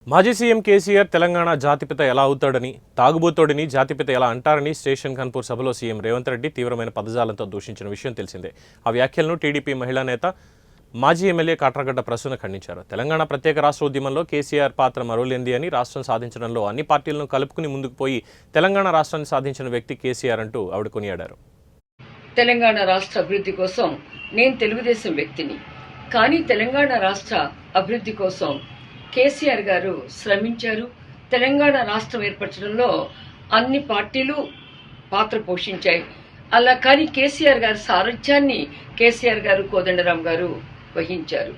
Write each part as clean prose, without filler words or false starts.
మాజీ సీఎం కేసీఆర్ తెలంగాణ జాతిపిత ఎలా అవుతాడని, తాగుబోతోడిని జాతిపిత ఎలా అంటారని స్టేషన్ కన్పూర్ సభలో సీఎం రేవంత్ రెడ్డి తీవ్రమైన పదజాలంతో దూషించిన విషయం తెలిసిందే. ఆ వ్యాఖ్యలను టీడీపీ మహిళా నేత మాజీ ఎమ్మెల్యే కాట్రగడ్డ ప్రసన్న ఖండించారు. తెలంగాణ ప్రత్యేక రాష్ట్ర ఉద్యమంలో కేసీఆర్ పాత్ర మరోలేంది అని, రాష్ట్రం సాధించడంలో అన్ని పార్టీలను కలుపుకుని ముందుకు పోయి తెలంగాణ రాష్ట్రాన్ని సాధించిన వ్యక్తి కేసీఆర్ అంటూ ఆవిడ కొనియాడారు. తెలంగాణ రాష్ట్ర అభివృద్ధి కోసం నేను తెలుగుదేశం వ్యక్తిని, కానీ తెలంగాణ రాష్ట్ర అభివృద్ధి కోసం కేసీఆర్ గారు శ్రమించారు. తెలంగాణ రాష్ట్రం ఏర్పరచడంలో అన్ని పార్టీలు పాత్ర పోషించాయి. అలా కానీ కేసీఆర్ గారి సారథ్యాన్ని కేసీఆర్ గారు, కోదండరాం గారు వహించారు.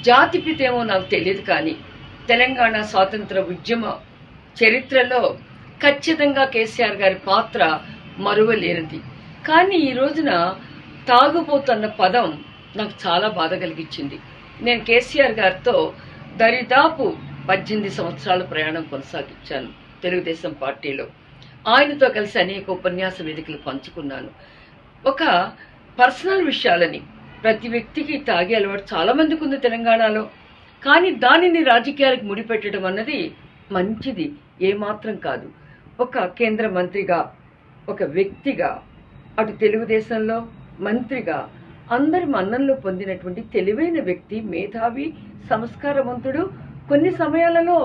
జాతిపిత ఏమో నాకు తెలియదు, కానీ తెలంగాణ స్వాతంత్ర ఉద్యమ చరిత్రలో ఖచ్చితంగా కేసీఆర్ గారి పాత్ర మరువలేనిది. కానీ ఈ రోజున తాగుబోతున్న పదం నాకు చాలా బాధ కలిగించింది. నేను కేసీఆర్ గారితో దరిదాపు 18 సంవత్సరాల ప్రయాణం కొనసాగించాను తెలుగుదేశం పార్టీలో. ఆయనతో కలిసి అనేక ఉపన్యాస వేదికలు పంచుకున్నాను. ఒక పర్సనల్ విషయాలని, ప్రతి వ్యక్తికి తాగే అలవాటు చాలా మందికి ఉంది తెలంగాణలో, కానీ దానిని రాజకీయాలకు ముడిపెట్టడం అన్నది మంచిది ఏమాత్రం కాదు. ఒక కేంద్ర మంత్రిగా, ఒక వ్యక్తిగా, అటు తెలుగుదేశంలో మంత్రిగా అందరి మన్ననలు పొందినటువంటి తెలివైన వ్యక్తి, మేధావి, సంస్కారవంతుడు. కొన్ని సమయాలలో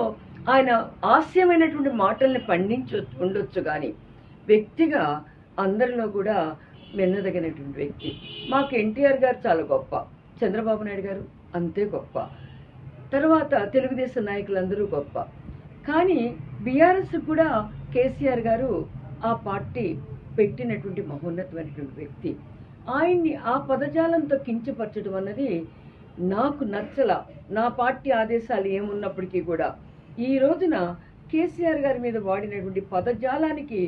ఆయన హాస్యమైనటువంటి మాటల్ని ఉండొచ్చు, కానీ వ్యక్తిగా అందరిలో కూడా మెన్నదగినటువంటి వ్యక్తి. మాకు ఎన్టీఆర్ గారు చాలా గొప్ప, చంద్రబాబు నాయుడు గారు అంతే గొప్ప, తర్వాత తెలుగుదేశం నాయకులందరూ గొప్ప. కానీ బీఆర్ఎస్ కూడా కేసీఆర్ గారు ఆ పార్టీ పెట్టినటువంటి మహోన్నతమైనటువంటి వ్యక్తి. ఆయన్ని ఆ పదజాలంతో కించపరచడం అన్నది నాకు నచ్చల. నా పార్టీ ఆదేశాలు ఏమున్నప్పటికీ కూడా ఈ రోజున కేసీఆర్ గారి మీద వాడినటువంటి పదజాలానికి